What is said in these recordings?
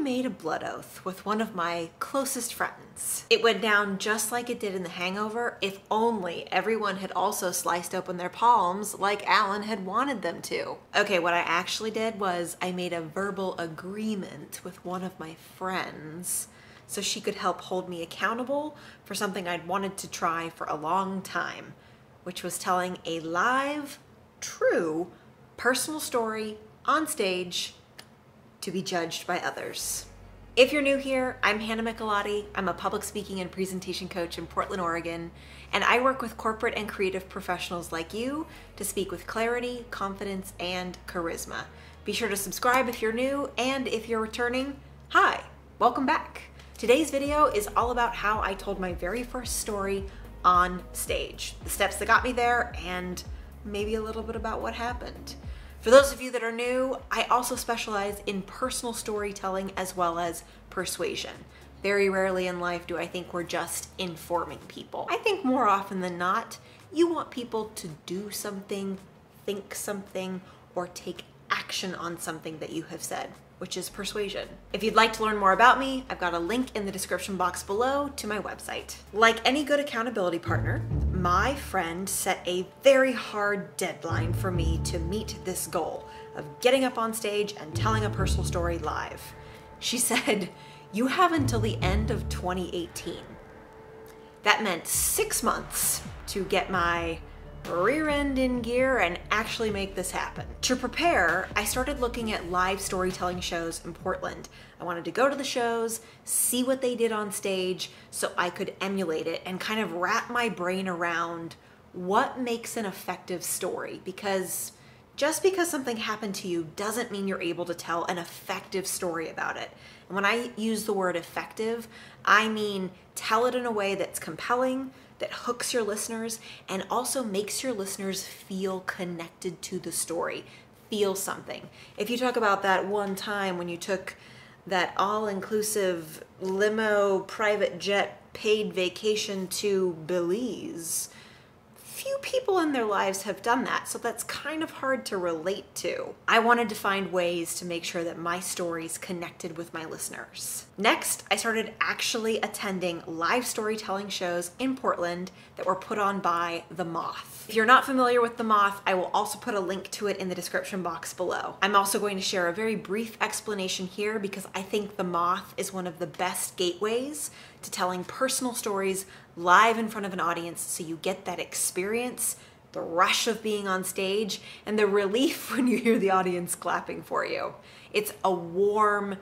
made a blood oath with one of my closest friends. It went down just like it did in The Hangover, if only everyone had also sliced open their palms like Alan had wanted them to. Okay, what I actually did was I made a verbal agreement with one of my friends so she could help hold me accountable for something I'd wanted to try for a long time, which was telling a live, true, personal story on stage to be judged by others. If you're new here, I'm Hannah Michelotti. I'm a public speaking and presentation coach in Portland, Oregon, and I work with corporate and creative professionals like you to speak with clarity, confidence, and charisma. Be sure to subscribe if you're new, and if you're returning, hi, welcome back. Today's video is all about how I told my very first story on stage, the steps that got me there, and maybe a little bit about what happened. For those of you that are new, I also specialize in personal storytelling as well as persuasion. Very rarely in life do I think we're just informing people. I think more often than not, you want people to do something, think something, or take action on something that you have said, which is persuasion. If you'd like to learn more about me, I've got a link in the description box below to my website. Like any good accountability partner, my friend set a very hard deadline for me to meet this goal of getting up on stage and telling a personal story live. She said, "You have until the end of 2018. That meant 6 months to get my rear end in gear and actually make this happen. To prepare, I started looking at live storytelling shows in Portland. I wanted to go to the shows, see what they did on stage so I could emulate it and kind of wrap my brain around what makes an effective story, because just because something happened to you doesn't mean you're able to tell an effective story about it. And when I use the word effective, I mean tell it in a way that's compelling, that hooks your listeners, and also makes your listeners feel connected to the story, feel something. If you talk about that one time when you took that all-inclusive limo, private jet, paid vacation to Belize, few people in their lives have done that, so that's kind of hard to relate to. I wanted to find ways to make sure that my stories connected with my listeners. Next, I started actually attending live storytelling shows in Portland that were put on by The Moth. If you're not familiar with The Moth, I will also put a link to it in the description box below. I'm also going to share a very brief explanation here because I think The Moth is one of the best gateways to telling personal stories live in front of an audience, so you get that experience, the rush of being on stage, and the relief when you hear the audience clapping for you. It's a warm,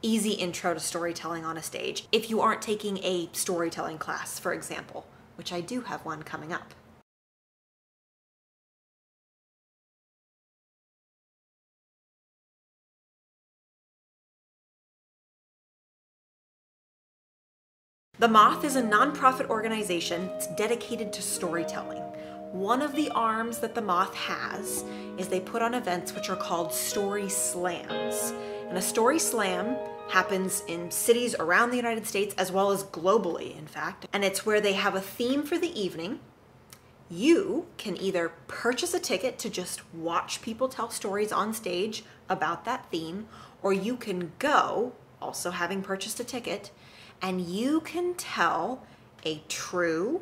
easy intro to storytelling on a stage, if you aren't taking a storytelling class, for example, which I do have one coming up. The Moth is a nonprofit organization that's dedicated to storytelling. One of the arms that The Moth has is they put on events which are called story slams. And a story slam happens in cities around the United States as well as globally, in fact. And it's where they have a theme for the evening. You can either purchase a ticket to just watch people tell stories on stage about that theme, or you can go, also having purchased a ticket, and you can tell a true,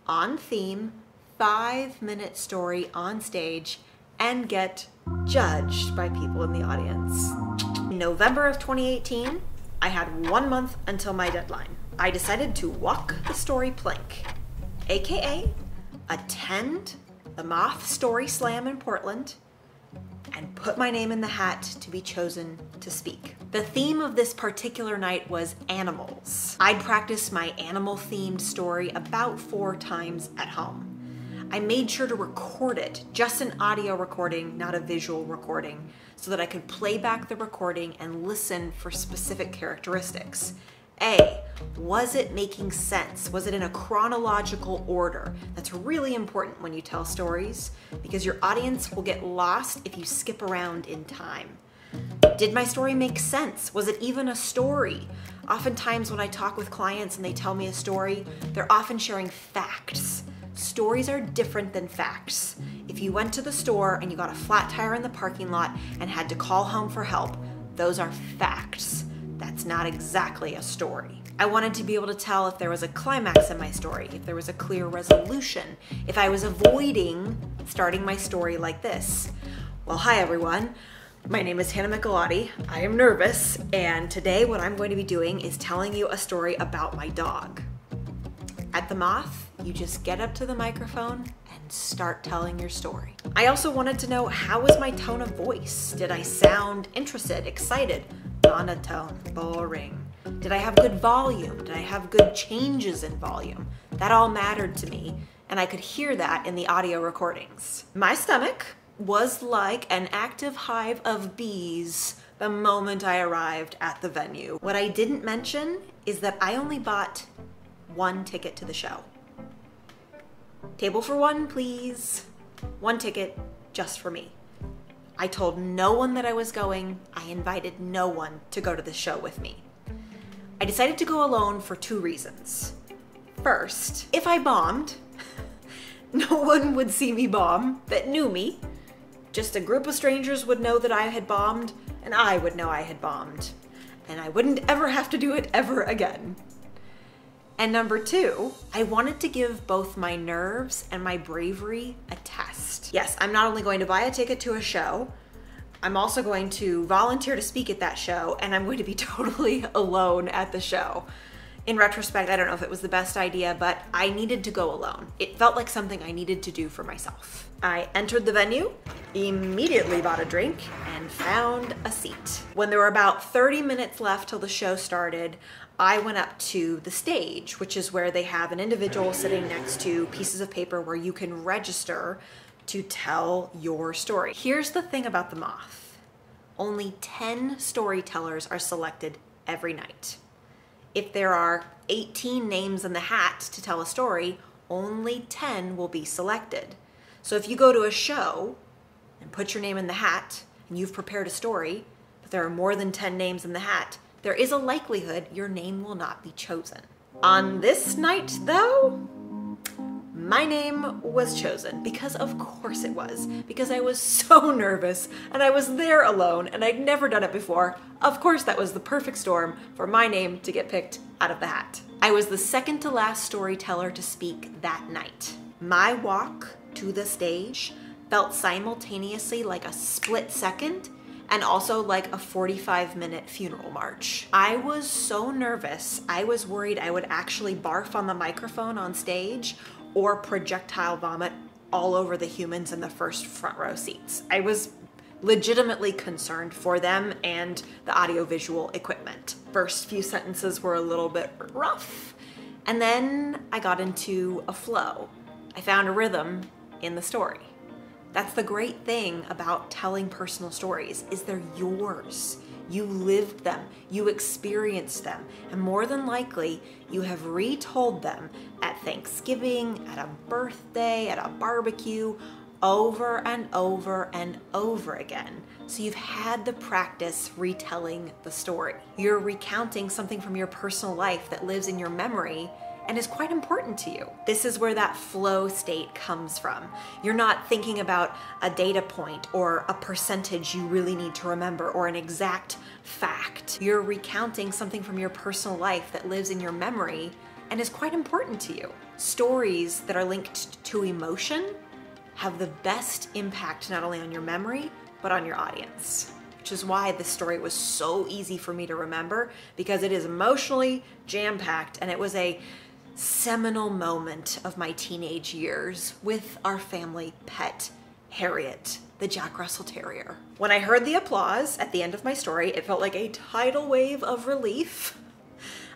on-theme, 5-minute story on stage and get judged by people in the audience. In November of 2018, I had 1 month until my deadline. I decided to walk the story plank, aka attend the Moth Story Slam in Portland and put my name in the hat to be chosen to speak. The theme of this particular night was animals. I'd practiced my animal-themed story about 4 times at home. I made sure to record it, just an audio recording, not a visual recording, so that I could play back the recording and listen for specific characteristics. A, was it making sense? Was it in a chronological order? That's really important when you tell stories because your audience will get lost if you skip around in time. Did my story make sense? Was it even a story? Oftentimes when I talk with clients and they tell me a story, they're often sharing facts. Stories are different than facts. If you went to the store and you got a flat tire in the parking lot and had to call home for help, those are facts. not exactly a story. I wanted to be able to tell if there was a climax in my story, if there was a clear resolution, if I was avoiding starting my story like this. Well, hi everyone. My name is Hannah Michelotti. I am nervous, and today what I'm going to be doing is telling you a story about my dog. At The Moth, you just get up to the microphone and start telling your story. I also wanted to know, how was my tone of voice? Did I sound interested, excited, monotone, boring? Did I have good volume? Did I have good changes in volume? That all mattered to me, and I could hear that in the audio recordings. My stomach was like an active hive of bees the moment I arrived at the venue. What I didn't mention is that I only bought one ticket to the show. Table for one, please. One ticket just for me. I told no one that I was going. I invited no one to go to the show with me. I decided to go alone for two reasons. First, if I bombed, no one would see me bomb that knew me. Just a group of strangers would know that I had bombed, and I would know I had bombed. And I wouldn't ever have to do it ever again. And number two, I wanted to give both my nerves and my bravery a test. Yes, I'm not only going to buy a ticket to a show, I'm also going to volunteer to speak at that show, and I'm going to be totally alone at the show. In retrospect, I don't know if it was the best idea, but I needed to go alone. It felt like something I needed to do for myself. I entered the venue, immediately bought a drink, and found a seat. When there were about 30 minutes left till the show started, I went up to the stage, which is where they have an individual sitting next to pieces of paper where you can register to tell your story. Here's the thing about The Moth. Only 10 storytellers are selected every night. If there are 18 names in the hat to tell a story, only 10 will be selected. So if you go to a show and put your name in the hat and you've prepared a story, but there are more than 10 names in the hat, there is a likelihood your name will not be chosen. On this night, though, my name was chosen, because of course it was, because I was so nervous and I was there alone and I'd never done it before. Of course that was the perfect storm for my name to get picked out of the hat. I was the second to last storyteller to speak that night. My walk to the stage felt simultaneously like a split second and also like a 45-minute funeral march. I was so nervous, I was worried I would actually barf on the microphone on stage or projectile vomit all over the humans in the first front row seats. I was legitimately concerned for them and the audiovisual equipment. First few sentences were a little bit rough, and then I got into a flow. I found a rhythm in the story. That's the great thing about telling personal stories, is they're yours. You lived them, you experienced them, and more than likely, you have retold them at Thanksgiving, at a birthday, at a barbecue, over and over and over again. So you've had the practice retelling the story. You're recounting something from your personal life that lives in your memory and is quite important to you. This is where that flow state comes from. You're not thinking about a data point or a percentage you really need to remember or an exact fact. You're recounting something from your personal life that lives in your memory and is quite important to you. Stories that are linked to emotion have the best impact not only on your memory, but on your audience. Which is why this story was so easy for me to remember, because it is emotionally jam-packed, and it was a seminal moment of my teenage years with our family pet, Harriet, the Jack Russell Terrier. When I heard the applause at the end of my story, it felt like a tidal wave of relief.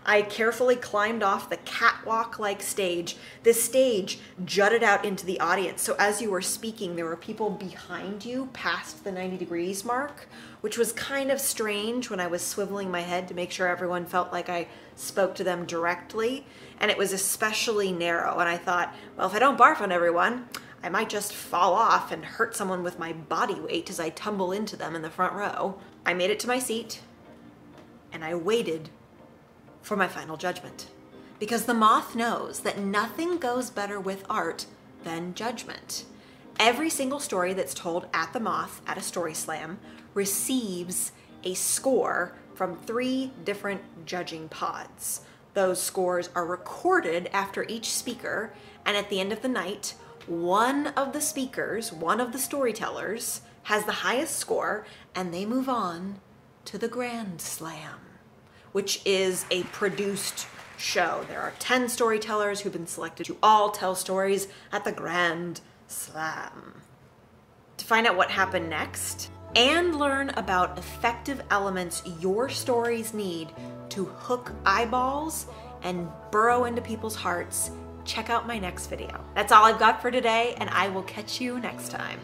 I carefully climbed off the catwalk-like stage. This stage jutted out into the audience, so as you were speaking, there were people behind you past the 90 degrees mark, which was kind of strange when I was swiveling my head to make sure everyone felt like I spoke to them directly, and it was especially narrow, and I thought, well, if I don't barf on everyone, I might just fall off and hurt someone with my body weight as I tumble into them in the front row. I made it to my seat, and I waited for my final judgment. Because The Moth knows that nothing goes better with art than judgment. Every single story that's told at The Moth at a story slam receives a score from 3 different judging pods. Those scores are recorded after each speaker, and at the end of the night, one of the speakers, one of the storytellers, has the highest score, and they move on to the Grand Slam, which is a produced show. There are 10 storytellers who've been selected to all tell stories at the Grand Slam. To find out what happened next and learn about effective elements your stories need to hook eyeballs and burrow into people's hearts, check out my next video. That's all I've got for today, and I will catch you next time.